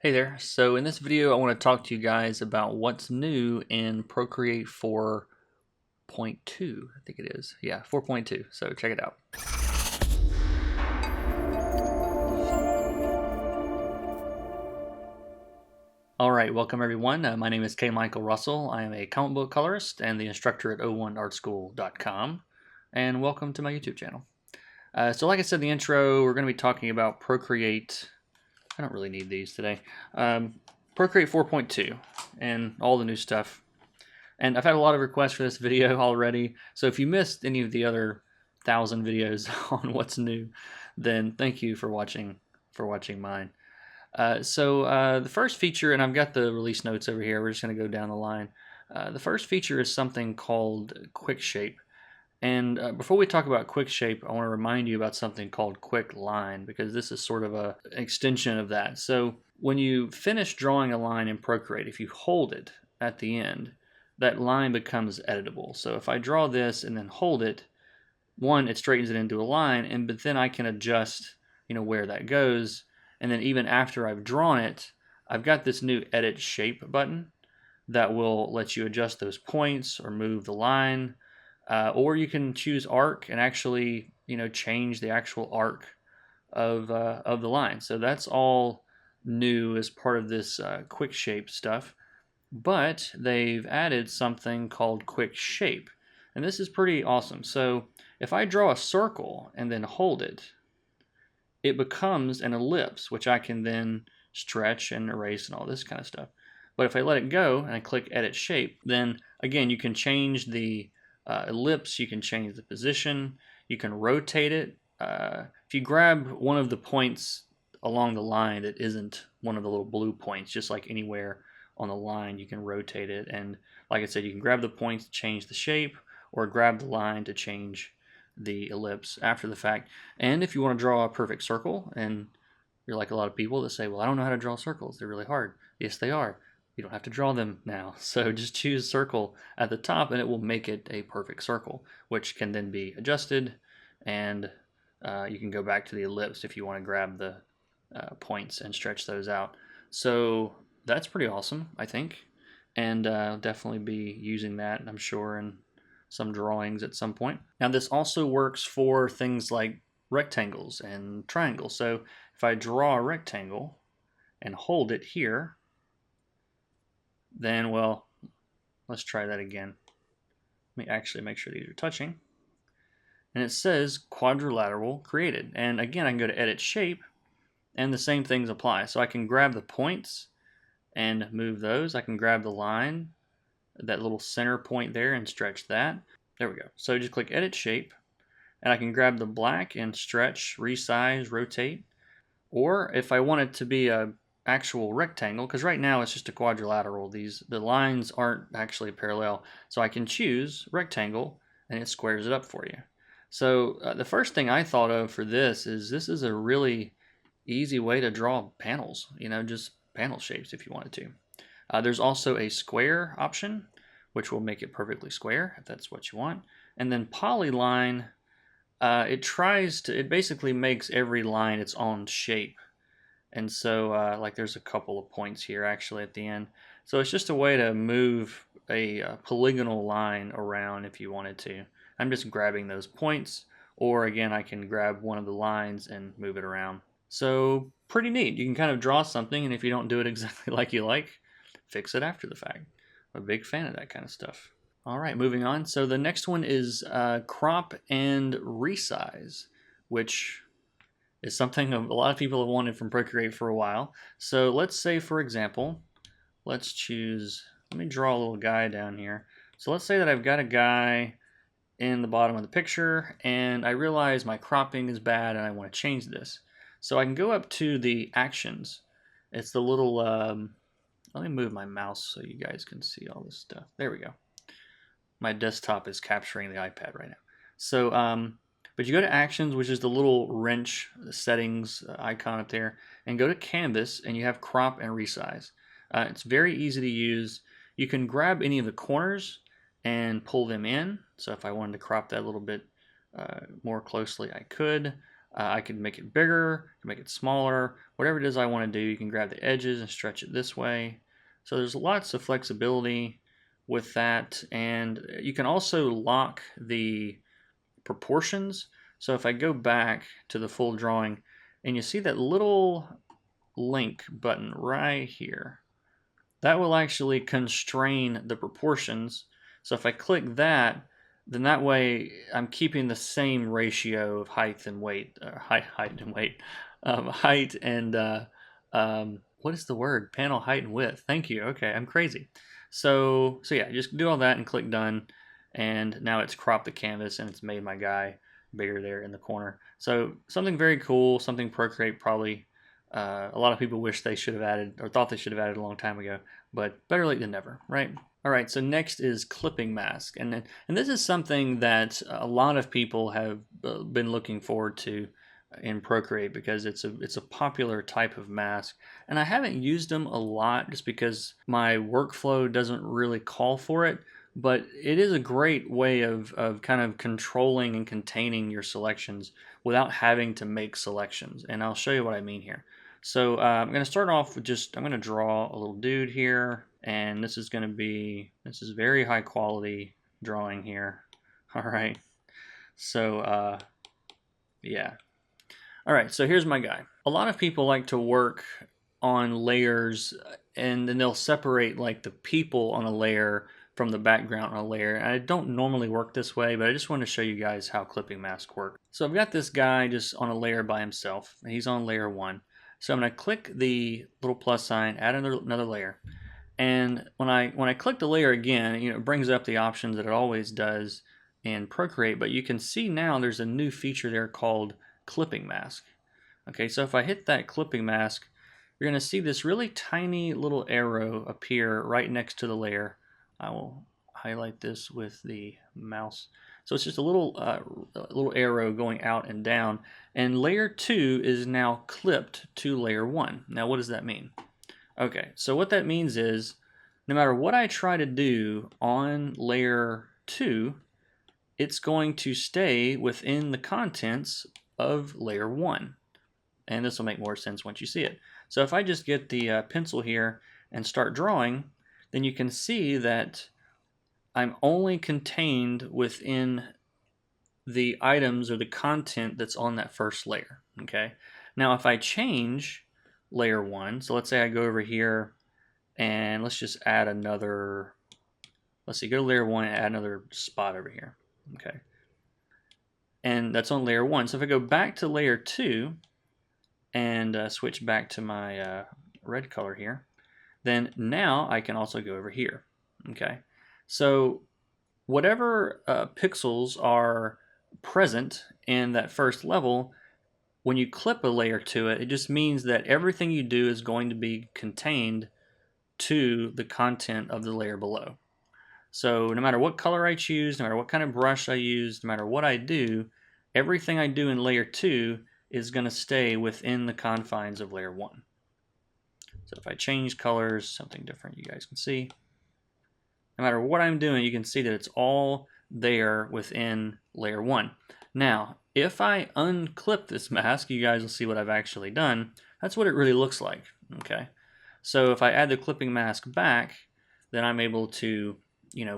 Hey there. So in this video, I want to talk to you guys about what's new in Procreate 4.2. I think it is. Yeah, 4.2. So check it out. All right, welcome everyone. My name is K. Michael Russell. I am a comic book colorist and the instructor at o1artschool.com. And welcome to my YouTube channel. So like I said in the intro, we're going to be talking about Procreate. I don't really need these today. Procreate 4.2 and all the new stuff. And I've had a lot of requests for this video already, so if you missed any of the other 1,000 videos on what's new, then thank you for watching mine. The first feature, and I've got the release notes over here, we're just going to go down the line. The first feature is something called Quick Shape. And before we talk about Quick Shape, I want to remind you about something called Quick Line, because this is sort of an extension of that. So when you finish drawing a line in Procreate, if you hold it at the end, that line becomes editable. So if I draw this and then hold it, one, it straightens it into a line, but then I can adjust, where that goes. And then even after I've drawn it, I've got this new Edit Shape button that will let you adjust those points or move the line. Or you can choose arc and actually, change the actual arc of the line. So that's all new as part of this Quick Shape stuff. But they've added something called Quick Shape. And this is pretty awesome. So if I draw a circle and then hold it, it becomes an ellipse, which I can then stretch and erase and all this kind of stuff. But if I let it go and I click Edit Shape, then again, you can change the ellipse, you can change the position, you can rotate it. If you grab one of the points along the line that isn't one of the little blue points, just like anywhere on the line, you can rotate it. And like I said, you can grab the points to change the shape, or grab the line to change the ellipse after the fact. And if you want to draw a perfect circle, and you're like a lot of people that say, well, I don't know how to draw circles, they're really hard. Yes, they are. You don't have to draw them now. So just choose circle at the top and it will make it a perfect circle, which can then be adjusted, and you can go back to the ellipse if you want to grab the points and stretch those out. So that's pretty awesome, I think, and I'll definitely be using that, I'm sure, in some drawings at some point. Now this also works for things like rectangles and triangles. So if I draw a rectangle and hold it here, then, well, let's try that again. Let me actually make sure these are touching. And it says quadrilateral created. And again, I can go to Edit Shape, and the same things apply. So I can grab the points and move those. I can grab the line, that little center point there, and stretch that. There we go. So just click Edit Shape, and I can grab the black and stretch, resize, rotate. Or if I want it to be a actual rectangle, because right now it's just a quadrilateral, the lines aren't actually parallel, so I can choose rectangle and it squares it up for you. So the first thing I thought of for this is a really easy way to draw panels, just panel shapes if you wanted to. There's also a square option, which will make it perfectly square if that's what you want. And then polyline, it basically makes every line its own shape. And so like there's a couple of points here actually at the end. So it's just a way to move a polygonal line around if you wanted to. I'm just grabbing those points, or again, I can grab one of the lines and move it around. So pretty neat. You can kind of draw something, and if you don't do it exactly like you like, fix it after the fact. I'm a big fan of that kind of stuff. All right, moving on. So the next one is crop and resize, which is something a lot of people have wanted from Procreate for a while. So let's say, for example, let's choose, let me draw a little guy down here. So let's say that I've got a guy in the bottom of the picture, and I realize my cropping is bad and I want to change this. So I can go up to the actions. It's the little, let me move my mouse so you guys can see all this stuff. There we go. My desktop is capturing the iPad right now. So, but you go to Actions, which is the little wrench settings icon up there, and go to Canvas, and you have Crop and Resize. It's very easy to use. You can grab any of the corners and pull them in. So if I wanted to crop that a little bit more closely, I could. I can make it bigger, make it smaller, whatever it is I want to do. You can grab the edges and stretch it this way. So there's lots of flexibility with that, and you can also lock the proportions. So if I go back to the full drawing, and you see that little link button right here, that will actually constrain the proportions. So if I click that, then that way I'm keeping the same ratio of height and weight, or height and weight, height and what is the word? Panel height and width. Thank you. Okay, I'm crazy. So yeah, just do all that and click done, and now it's cropped the canvas and it's made my guy bigger there in the corner. So something very cool, something Procreate probably a lot of people wish they should have added or thought they should have added a long time ago, but better late than never, right? All right, so next is clipping mask, and this is something that a lot of people have been looking forward to in Procreate because it's a popular type of mask, and I haven't used them a lot just because my workflow doesn't really call for it. But it is a great way of kind of controlling and containing your selections without having to make selections, and I'll show you what I mean here. So I'm going to start off with I'm going to draw a little dude here, and this is very high quality drawing here. All right, so yeah. All right, so here's my guy. A lot of people like to work on layers, and then they'll separate like the people on a layer from the background on a layer. And I don't normally work this way, but I just want to show you guys how clipping masks work. So I've got this guy just on a layer by himself. He's on layer 1. So I'm going to click the little plus sign, add another layer. And when I click the layer again, it brings up the options that it always does in Procreate, but you can see now there's a new feature there called clipping mask. Okay, so if I hit that clipping mask, you're going to see this really tiny little arrow appear right next to the layer. I will highlight this with the mouse. So it's just a little arrow going out and down, and layer 2 is now clipped to layer 1. Now what does that mean? Okay, so what that means is no matter what I try to do on layer 2, it's going to stay within the contents of layer 1. And this will make more sense once you see it. So if I just get the pencil here and start drawing, then you can see that I'm only contained within the items or the content that's on that first layer. Okay. Now if I change layer 1, so let's say I go over here and let's just add another, let's see, go to layer 1 and add another spot over here. Okay. And that's on layer 1. So if I go back to layer 2 and switch back to my red color here, then now I can also go over here. Okay. So whatever pixels are present in that first level, when you clip a layer to it, it just means that everything you do is going to be contained to the content of the layer below. So no matter what color I choose, no matter what kind of brush I use, no matter what I do, everything I do in layer 2 is going to stay within the confines of layer 1. So if I change colors, something different you guys can see. No matter what I'm doing, you can see that it's all there within layer 1. Now, if I unclip this mask, you guys will see what I've actually done. That's what it really looks like. Okay. So if I add the clipping mask back, then I'm able to,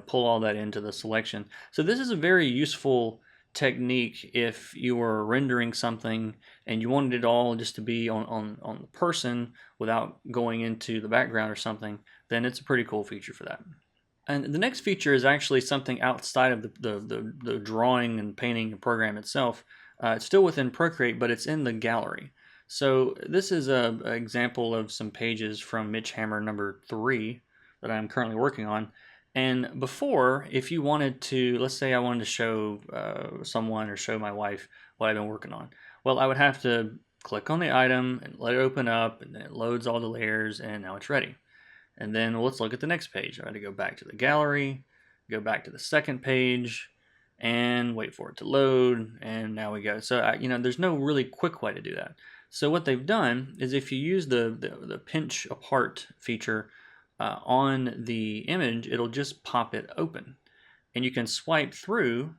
pull all that into the selection. So this is a very useful technique if you were rendering something and you wanted it all just to be on the person without going into the background or something, then it's a pretty cool feature for that. And the next feature is actually something outside of the drawing and painting program itself. It's still within Procreate, but it's in the gallery. So this is an example of some pages from Mitch Hammer number 3 that I'm currently working on. And before, if you wanted to, let's say I wanted to show someone or show my wife what I've been working on. Well, I would have to click on the item and let it open up, and then it loads all the layers, and now it's ready. And then let's look at the next page. I had to go back to the gallery, go back to the second page, and wait for it to load, and now we go. So, there's no really quick way to do that. So what they've done is if you use the pinch apart feature on the image, it'll just pop it open. And you can swipe through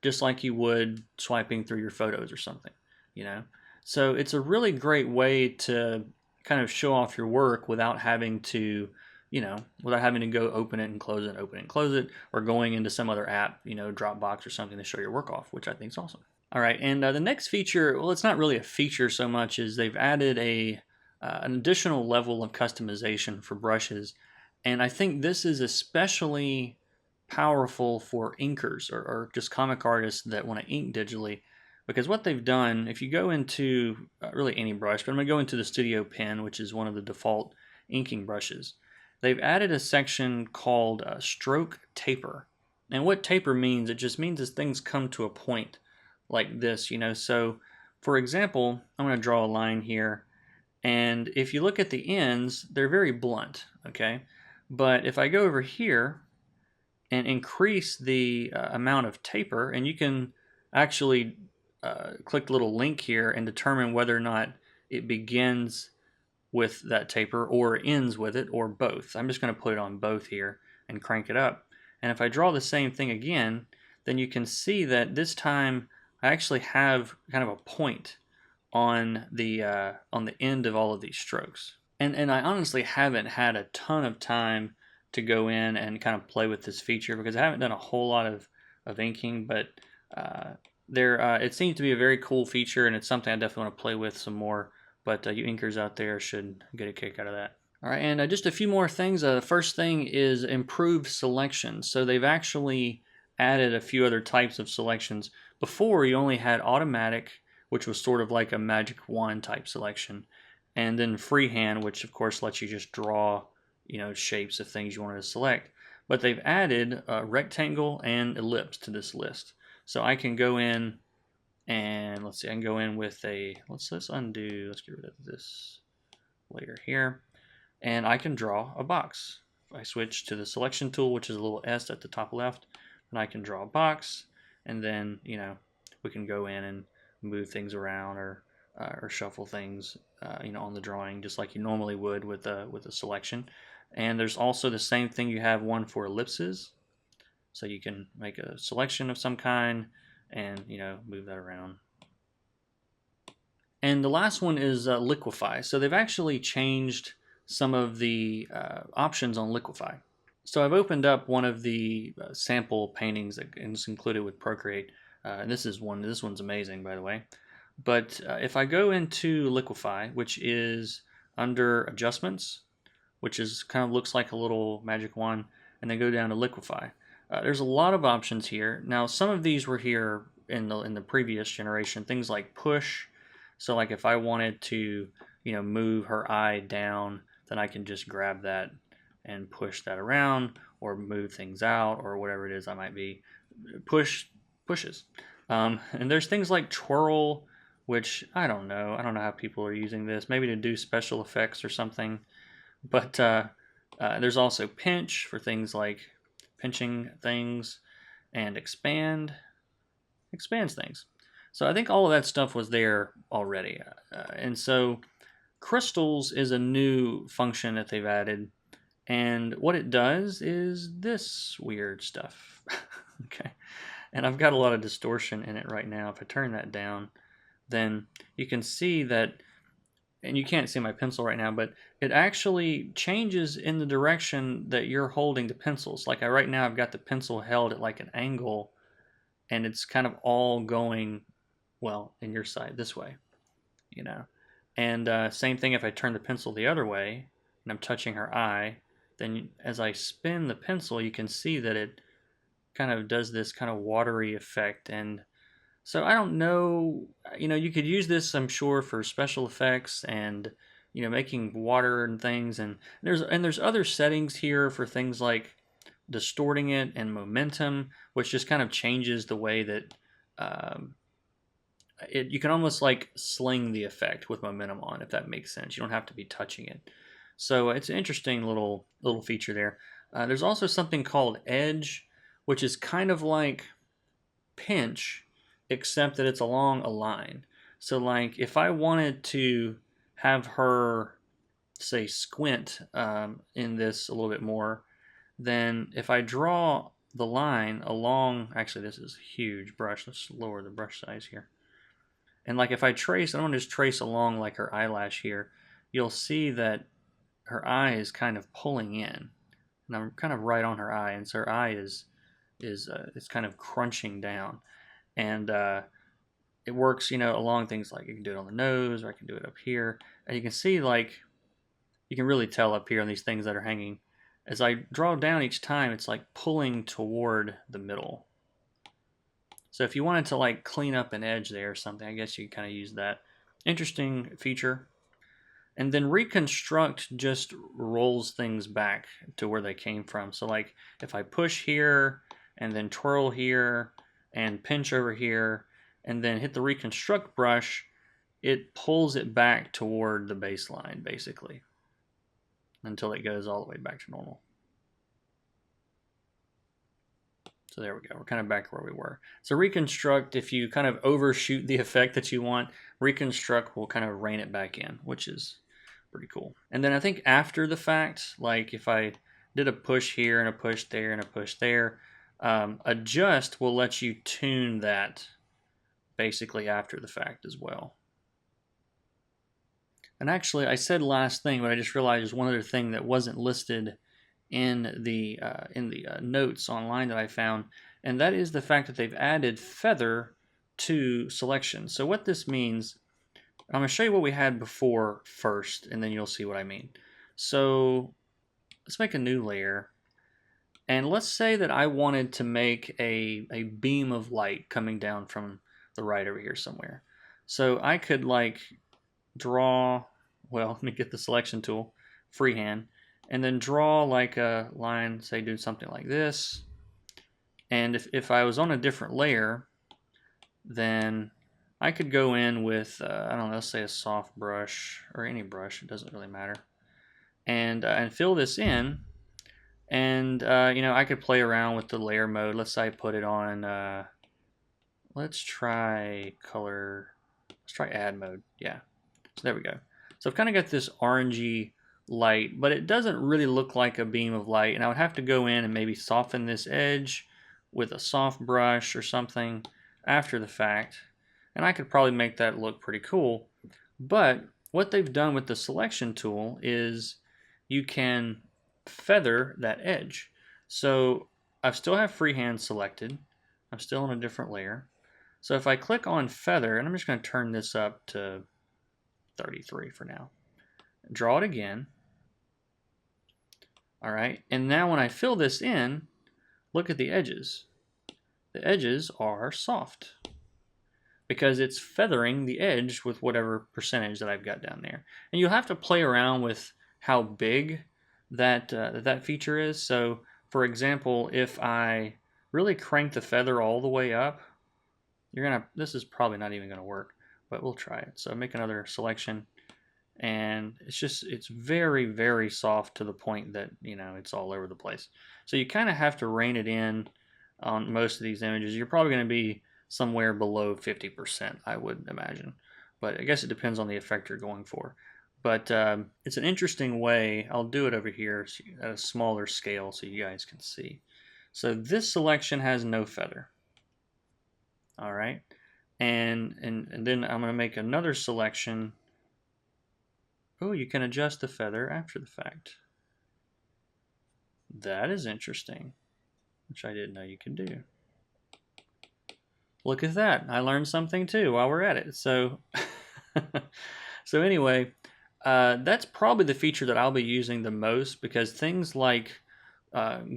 just like you would swiping through your photos or something. you know. So it's a really great way to kind of show off your work without having to, without having to go open it and close it, open it and close it, or going into some other app, Dropbox or something to show your work off, which I think is awesome. All right, and the next feature, well, it's not really a feature so much as they've added an additional level of customization for brushes, and I think this is especially powerful for inkers or just comic artists that want to ink digitally, because what they've done, if you go into really any brush, but I'm going to go into the Studio Pen, which is one of the default inking brushes, they've added a section called Stroke Taper. And what taper means, it just means as things come to a point like this, So, for example, I'm going to draw a line here, and if you look at the ends, they're very blunt, okay? But if I go over here and increase the amount of taper, and you can actually click the little link here and determine whether or not it begins with that taper or ends with it or both. I'm just going to put it on both here and crank it up. And if I draw the same thing again, then you can see that this time I actually have kind of a point on the end of all of these strokes. And I honestly haven't had a ton of time to go in and kind of play with this feature because I haven't done a whole lot of inking, but it seems to be a very cool feature, and it's something I definitely want to play with some more. But you inkers out there should get a kick out of that. All right, and just a few more things. The first thing is improved selection. So they've actually added a few other types of selections. Before, you only had automatic, which was sort of like a magic wand type selection, and then freehand, which of course lets you just draw, shapes of things you wanted to select. But they've added rectangle and ellipse to this list. So I can go in and let's see, I can go in with let's undo, let's get rid of this layer here, and I can draw a box. If I switch to the selection tool, which is a little S at the top left, and I can draw a box, and then, we can go in and move things around or shuffle things, on the drawing, just like you normally would with a selection. And there's also the same thing, you have one for ellipses, so you can make a selection of some kind and move that around. And the last one is Liquify. So they've actually changed some of the options on Liquify. So I've opened up one of the sample paintings that is included with Procreate. And this one's amazing, by the way. But if I go into Liquify, which is under Adjustments, which is kind of looks like a little magic wand, and then go down to Liquify. There's a lot of options here. Now, some of these were here in the previous generation. Things like push. So, like if I wanted to, move her eye down, then I can just grab that and push that around, or move things out, or whatever it is I might be. Pushes. And there's things like twirl, which I don't know. I don't know how people are using this. Maybe to do special effects or something. But there's also pinch for things like pinching things, and expands things. So I think all of that stuff was there already. And so crystals is a new function that they've added. And what it does is this weird stuff. Okay. And I've got a lot of distortion in it right now. If I turn that down, then you can see that, and you can't see my pencil right now, but it actually changes in the direction that you're holding the pencils. Like right now I've got the pencil held at like an angle, and it's kind of all going, well, in your side this way, And same thing if I turn the pencil the other way, and I'm touching her eye, then as I spin the pencil, you can see that it kind of does this kind of watery effect. And so I don't know, you could use this, I'm sure, for special effects and, making water and things. And there's other settings here for things like distorting it and momentum, which just kind of changes the way that you can almost like sling the effect with momentum on, if that makes sense. You don't have to be touching it. So it's an interesting little feature there. There's also something called edge, which is kind of like pinch, except that it's along a line. So like if I wanted to have her, say, squint in this a little bit more, then if I draw the line along, actually this is a huge brush, let's lower the brush size here. And like if I trace, I don't just trace along like her eyelash here, you'll see that her eye is kind of pulling in. And I'm kind of right on her eye, and so her eye is it's kind of crunching down. And it works, you know, along things like you can do it on the nose, or I can do it up here. And you can see, like, you can really tell up here on these things that are hanging. As I draw down each time, it's like pulling toward the middle. So if you wanted to like clean up an edge there or something, I guess you kind of use that. Interesting feature. And then reconstruct just rolls things back to where they came from. So like if I push here and then twirl here and pinch over here and then hit the reconstruct brush, it pulls it back toward the baseline basically until it goes all the way back to normal. So there we go. We're kind of back where we were. So reconstruct, if you kind of overshoot the effect that you want, reconstruct will kind of rein it back in, which is pretty cool. And then I think after the fact, like if I did a push here and a push there and a push there, adjust will let you tune that basically after the fact as well. And actually, I said last thing, but I just realized there's one other thing that wasn't listed in the notes online that I found, and that is the fact that they've added feather to selection. So what this means, I'm going to show you what we had before first, and then you'll see what I mean. So let's make a new layer, and let's say that I wanted to make a beam of light coming down from the right over here somewhere. So I could like draw, well, let me get the selection tool, freehand, and then draw like a line, say do something like this. And if I was on a different layer, then I could go in with, I don't know, let's say a soft brush, or any brush, it doesn't really matter, and fill this in. And, you know, I could play around with the layer mode. Let's say I put it on, let's try color, let's try add mode, yeah. So there we go. So I've kind of got this orangey light, but it doesn't really look like a beam of light, and I would have to go in and maybe soften this edge with a soft brush or something after the fact, and I could probably make that look pretty cool. But what they've done with the selection tool is you can feather that edge. So I still have freehand selected, I'm still in a different layer. So if I click on feather, and I'm just going to turn this up to 33 for now, draw it again. All right, and now when I fill this in, look at the edges. The edges are soft because it's feathering the edge with whatever percentage that I've got down there. And you'll have to play around with how big that that feature is. So for example, if I really crank the feather all the way up, this is probably not even gonna work, but we'll try it. So make another selection, and it's very, very soft to the point that, you know, it's all over the place. So you kind of have to rein it in on most of these images. You're probably going to be somewhere below 50%, I would imagine, but I guess it depends on the effect you're going for. But it's an interesting way. I'll do it over here at a smaller scale so you guys can see. So this selection has no feather. All right, and then I'm going to make another selection. Oh, you can adjust the feather after the fact. That is interesting, which I didn't know you could do. Look at that. I learned something too while we're at it. So, so anyway, that's probably the feature that I'll be using the most, because things like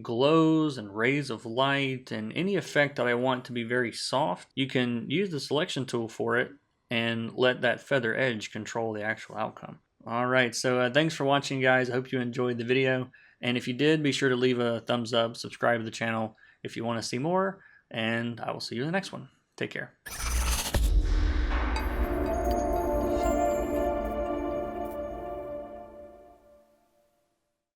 glows and rays of light and any effect that I want to be very soft, you can use the selection tool for it and let that feather edge control the actual outcome. Alright, so thanks for watching, guys. I hope you enjoyed the video, and if you did, be sure to leave a thumbs up, subscribe to the channel if you want to see more, and I will see you in the next one. Take care.